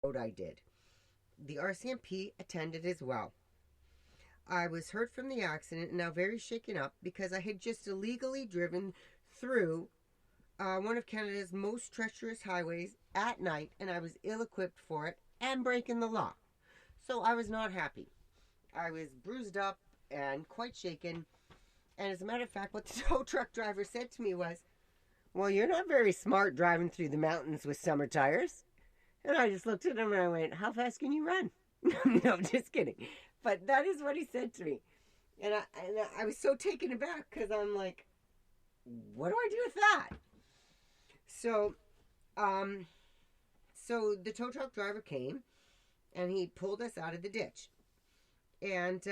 road I did. The RCMP attended as well. I was hurt from the accident and now very shaken up because I had just illegally driven through one of Canada's most treacherous highways at night, and I was ill equipped for it and breaking the law. So I was not happy. I was bruised up and quite shaken. And as a matter of fact, what the tow truck driver said to me was, "Well, you're not very smart driving through the mountains with summer tires." And I just looked at him and I went, "How fast can you run?" No, I'm just kidding. But that is what he said to me. And I was so taken aback because I'm like, what do I do with that? So, um, so the tow truck driver came and he pulled us out of the ditch. And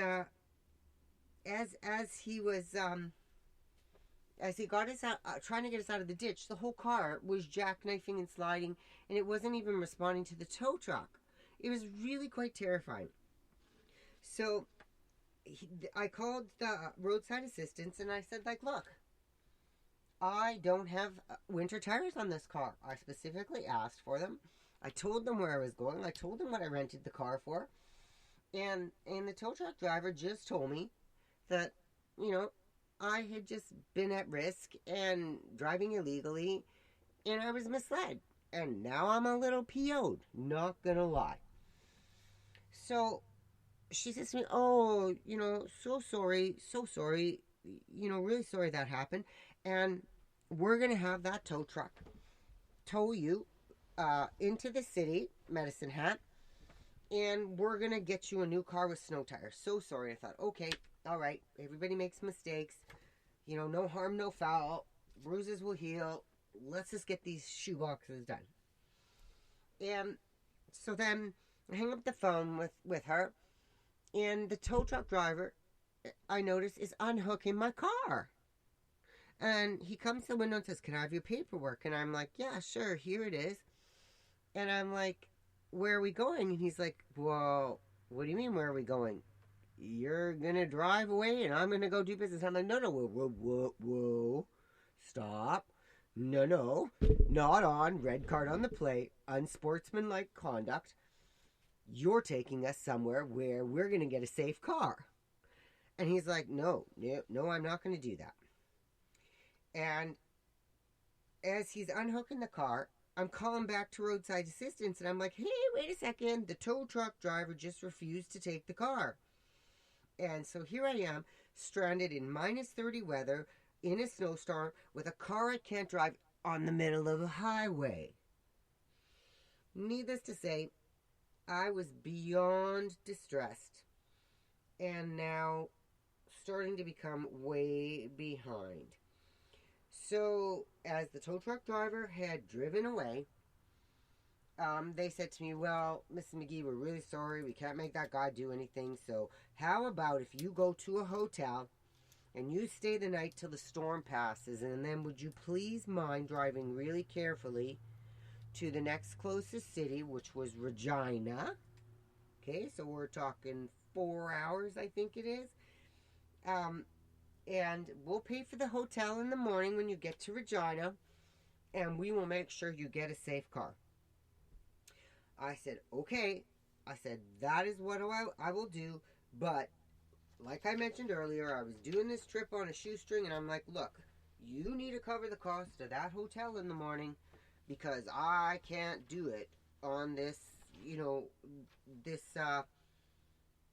as he was as he got us out, trying to get us out of the ditch, the whole car was jackknifing and sliding, and it wasn't even responding to the tow truck. It was really quite terrifying. So I called the roadside assistance and I said, like, look, I don't have winter tires on this car. I specifically asked for them. I told them where I was going. I told them what I rented the car for. And the tow truck driver just told me that, you know, I had just been at risk and driving illegally, and I was misled. And now I'm a little PO'd, not gonna lie. So she says to me, "Oh, so sorry, really sorry that happened. And we're gonna have that tow truck tow you into the city, Medicine Hat, and we're gonna get you a new car with snow tires." So sorry. I thought, okay, all right, everybody makes mistakes. No harm, no foul. Bruises will heal. Let's just get these shoe boxes done. And so then I hang up the phone with her, and the tow truck driver, I notice, is unhooking my car. And he comes to the window and says, "Can I have your paperwork?" And I'm like, "Yeah, sure, here it is." And I'm like, "Where are we going?" And he's like, "Well, what do you mean, where are we going? You're going to drive away and I'm going to go do business." I'm like, "No, whoa, stop. No, not on. Red card on the plate. Unsportsmanlike conduct. You're taking us somewhere where we're going to get a safe car." And he's like, no, I'm not going to do that. And as he's unhooking the car, I'm calling back to roadside assistance, and I'm like, "Hey, wait a second. The tow truck driver just refused to take the car." And so here I am, stranded in minus 30 weather, in a snowstorm, with a car I can't drive on the middle of a highway. Needless to say, I was beyond distressed, and now starting to become way behind. So, as the tow truck driver had driven away, they said to me, "Well, Mrs. McGee, we're really sorry. We can't make that guy do anything. So how about if you go to a hotel and you stay the night till the storm passes, and then would you please mind driving really carefully to the next closest city, which was Regina." Okay, so we're talking 4 hours, I think it is. And we'll pay for the hotel in the morning when you get to Regina, and we will make sure you get a safe car. I said, okay. I said, that is what I will do. But like I mentioned earlier, I was doing this trip on a shoestring, and I'm like, look, you need to cover the cost of that hotel in the morning because I can't do it on this, this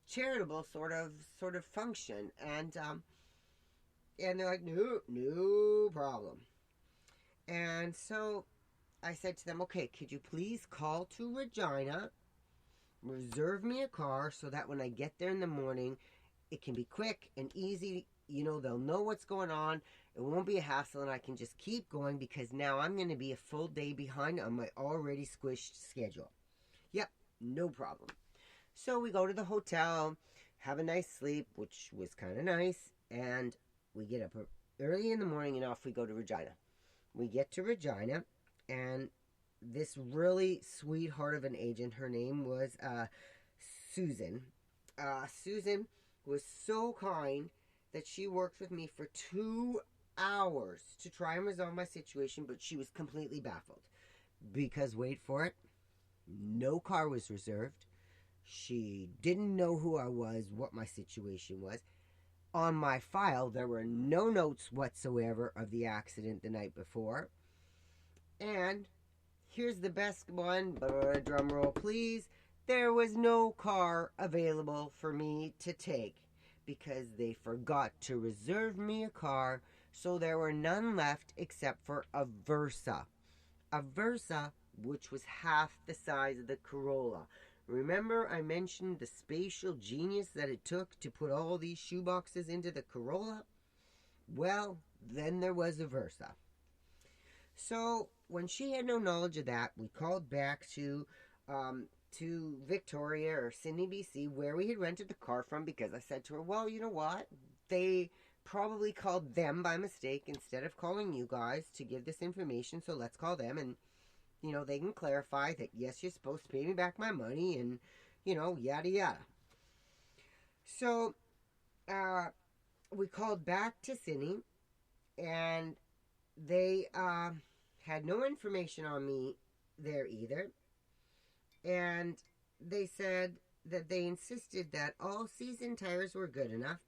charitable sort of function. And they're like, no problem. And so I said to them, okay, could you please call to Regina, reserve me a car so that when I get there in the morning, it can be quick and easy. They'll know what's going on. It won't be a hassle, and I can just keep going because now I'm going to be a full day behind on my already squished schedule. Yep, no problem. So we go to the hotel, have a nice sleep, which was kind of nice, and we get up early in the morning and off we go to Regina. We get to Regina, and this really sweetheart of an agent, her name was Susan. Susan was so kind that she worked with me for 2 hours to try and resolve my situation, but she was completely baffled. Because, wait for it, No car was reserved. She didn't know who I was, what my situation was. On my file, there were no notes whatsoever of the accident the night before. And here's the best one. Drum roll, please. There was no car available for me to take because they forgot to reserve me a car, so there were none left except for a Versa. A Versa, which was half the size of the Corolla. Remember I mentioned the spatial genius that it took to put all these shoeboxes into the Corolla? Well, then there was a Versa. So when she had no knowledge of that, we called back to Victoria or Sydney, BC, where we had rented the car from, because I said to her, well, you know what? They probably called them by mistake instead of calling you guys to give this information, so let's call them and, you know, they can clarify that, yes, you're supposed to pay me back my money and, you know, yada yada. So we called back to Sydney, and they had no information on me there either. And they said that they insisted that all season tires were good enough,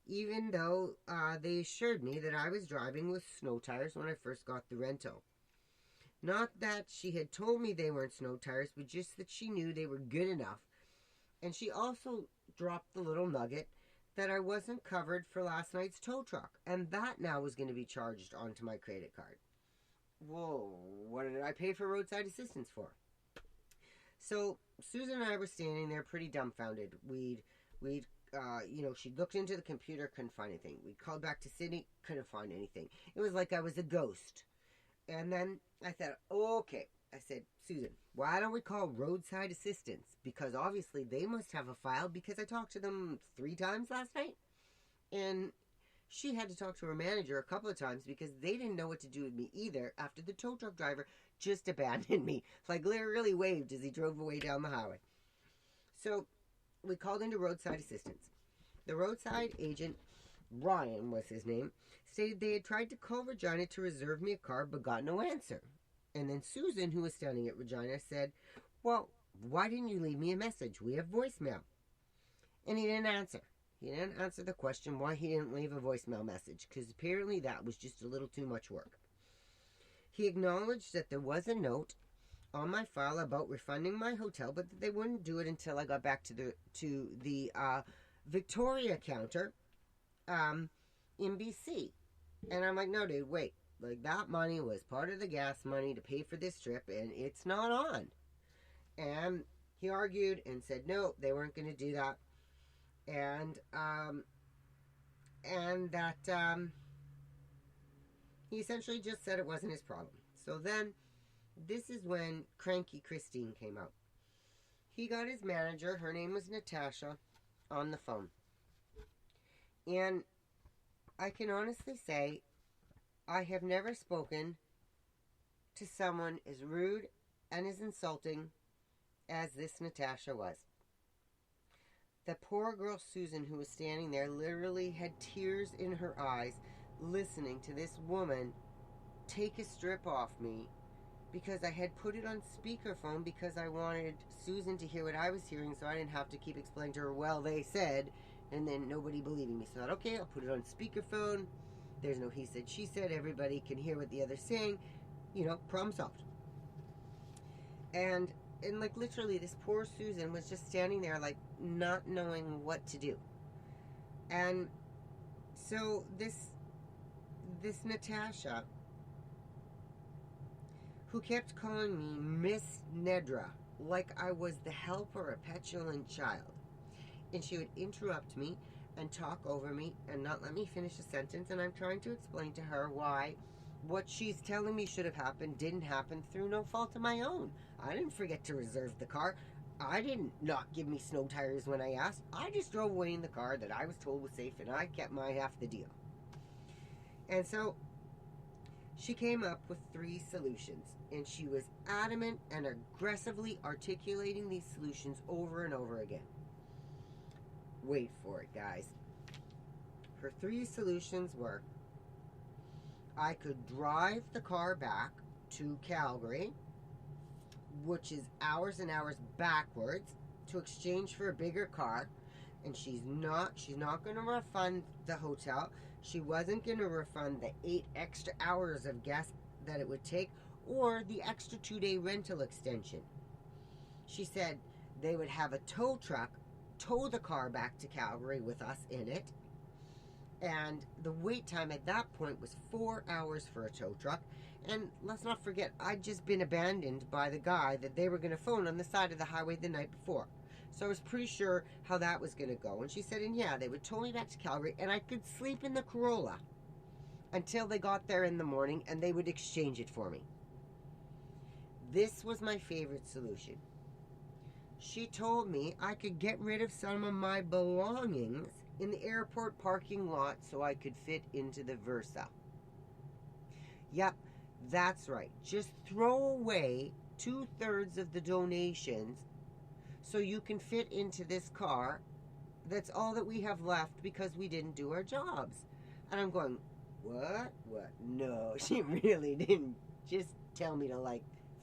even though they assured me that I was driving with snow tires when I first got the rental. Not that she had told me they weren't snow tires, but just that she knew they were good enough. And she also dropped the little nugget that I wasn't covered for last night's tow truck, and that now was going to be charged onto my credit card. Whoa, what did I pay for roadside assistance for? So Susan and I were standing there pretty dumbfounded. She looked into the computer, couldn't find anything. We called back to Sydney, couldn't find anything. It was like I was a ghost. And then I thought, okay. I said, Susan, why don't we call roadside assistance? Because obviously they must have a file, because I talked to them 3 times last night. And she had to talk to her manager a couple of times because they didn't know what to do with me either after the tow truck driver just abandoned me. Like, literally waved as he drove away down the highway. So we called into roadside assistance. The roadside agent, Ryan was his name, stated they had tried to call Regina to reserve me a car but got no answer. And then Susan, who was standing at Regina, said, well, why didn't you leave me a message? We have voicemail. And he didn't answer. He didn't answer the question why he didn't leave a voicemail message, because apparently that was just a little too much work. He acknowledged that there was a note on my file about refunding my hotel, but that they wouldn't do it until I got back to the Victoria counter in BC. And I'm like, no, dude, wait. Like, that money was part of the gas money to pay for this trip, and it's not on. And he argued and said, no, they weren't going to do that. And that he essentially just said it wasn't his problem. So then, this is when Cranky Christine came out. He got his manager, her name was Natasha, on the phone. And I can honestly say, I have never spoken to someone as rude and as insulting as this Natasha was. The poor girl Susan, who was standing there, literally had tears in her eyes listening to this woman take a strip off me because I had put it on speakerphone because I wanted Susan to hear what I was hearing, so I didn't have to keep explaining to her, well, they said, and then nobody believing me. So I thought, okay, I'll put it on speakerphone. There's no he said, she said. Everybody can hear what the other's saying. You know, problem solved. And like, literally, this poor Susan was just standing there, like, not knowing what to do. And so this Natasha, who kept calling me Miss Nedra, like I was the helper, a petulant child. And she would interrupt me and talk over me and not let me finish a sentence. And I'm trying to explain to her why what she's telling me should have happened didn't happen through no fault of my own. I didn't forget to reserve the car. I didn't not give me snow tires when I asked. I just drove away in the car that I was told was safe, and I kept my half the deal. And so she came up with 3 solutions, and she was adamant and aggressively articulating these solutions over and over again. Wait for it, guys. Her 3 solutions were: I could drive the car back to Calgary, which is hours and hours backwards, to exchange for a bigger car. And she's not going to refund the hotel. She wasn't going to refund the 8 extra hours of gas that it would take, or the extra 2-day rental extension. She said they would have a tow truck tow the car back to Calgary with us in it. And the wait time at that point was 4 hours for a tow truck. And let's not forget, I'd just been abandoned by the guy that they were going to phone on the side of the highway the night before. So I was pretty sure how that was going to go. And she said, and yeah, they would tow me back to Calgary, and I could sleep in the Corolla until they got there in the morning, and they would exchange it for me. This was my favorite solution. She told me I could get rid of some of my belongings in the airport parking lot so I could fit into the Versa. Yep, that's right. Just throw away 2/3 of the donations so you can fit into this car. That's all that we have left because we didn't do our jobs. And I'm going, what? No, she really didn't just tell me to,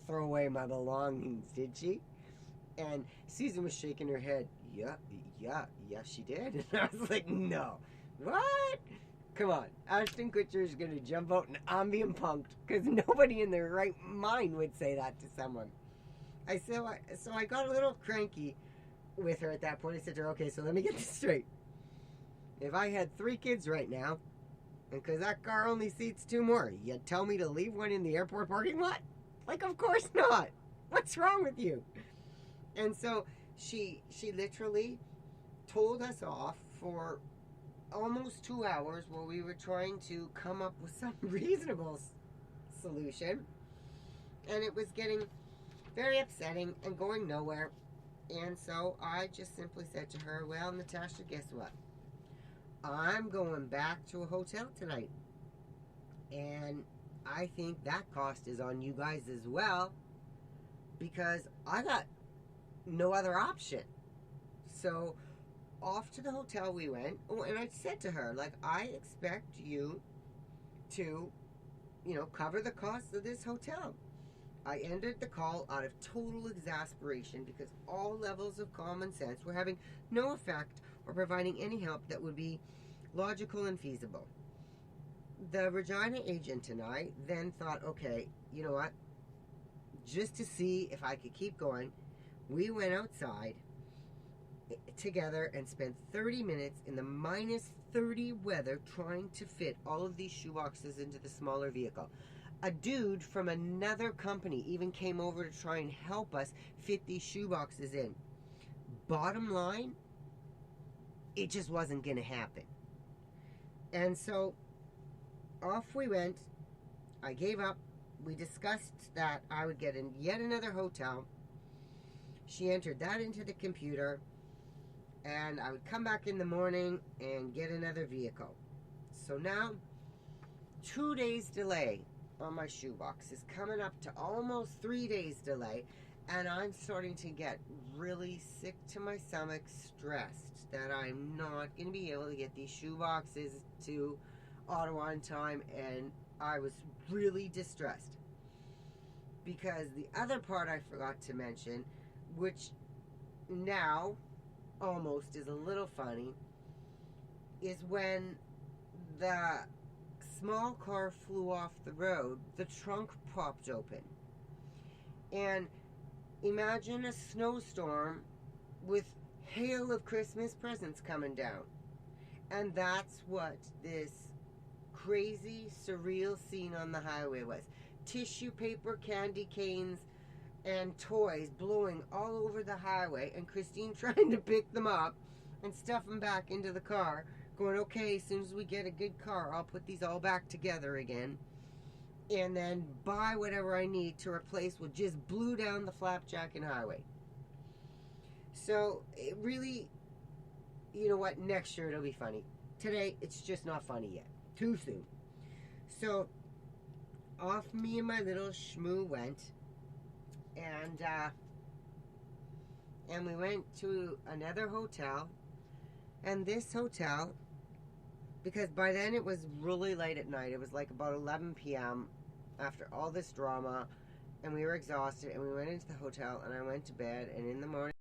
throw away my belongings, did she? And Susan was shaking her head. Yeah, she did. And I was like, no. What? Come on. Ashton Kutcher is going to jump out and I'm being punked, because nobody in their right mind would say that to someone. So I got a little cranky with her at that point. I said to her, okay, so let me get this straight. If I had 3 kids right now, and because that car only seats 2 more, you'd tell me to leave one in the airport parking lot? Of course not. What's wrong with you? And so she literally told us off for almost 2 hours while we were trying to come up with some reasonable solution. And it was getting very upsetting and going nowhere. And so I just simply said to her, well, Natasha, guess what? I'm going back to a hotel tonight. And I think that cost is on you guys as well, because I got no other option. So off to the hotel we went. Oh, and I said to her, I expect you to, cover the cost of this hotel. I ended the call out of total exasperation because all levels of common sense were having no effect or providing any help that would be logical and feasible. The Regina agent and I then thought, okay, you know what? Just to see if I could keep going, we went outside together and spent 30 minutes in the -30 weather trying to fit all of these shoeboxes into the smaller vehicle. A dude from another company even came over to try and help us fit these shoeboxes in. Bottom line, it just wasn't going to happen. And so off we went. I gave up. We discussed that I would get in yet another hotel. She entered that into the computer, and I would come back in the morning and get another vehicle. So now, 2 days delay on my shoebox is coming up to almost 3 days delay, and I'm starting to get really sick to my stomach, stressed that I'm not going to be able to get these shoeboxes to Ottawa in time, and I was really distressed. Because the other part I forgot to mention, which now almost is a little funny, is when the small car flew off the road, the trunk popped open. And imagine a snowstorm with hail of Christmas presents coming down. And that's what this crazy, surreal scene on the highway was. Tissue paper, candy canes, and toys blowing all over the highway, and Christine trying to pick them up and stuff them back into the car, going, okay, as soon as we get a good car, I'll put these all back together again, and then buy whatever I need to replace what just blew down the flapjacking highway. So it really, you know what, next year it'll be funny. Today, it's just not funny yet. Too soon. So off me and my little shmoo went, and we went to another hotel. And this hotel, because by then it was really late at night, it was about 11 p.m. after all this drama, and we were exhausted, and we went into the hotel, and I went to bed, and in the morning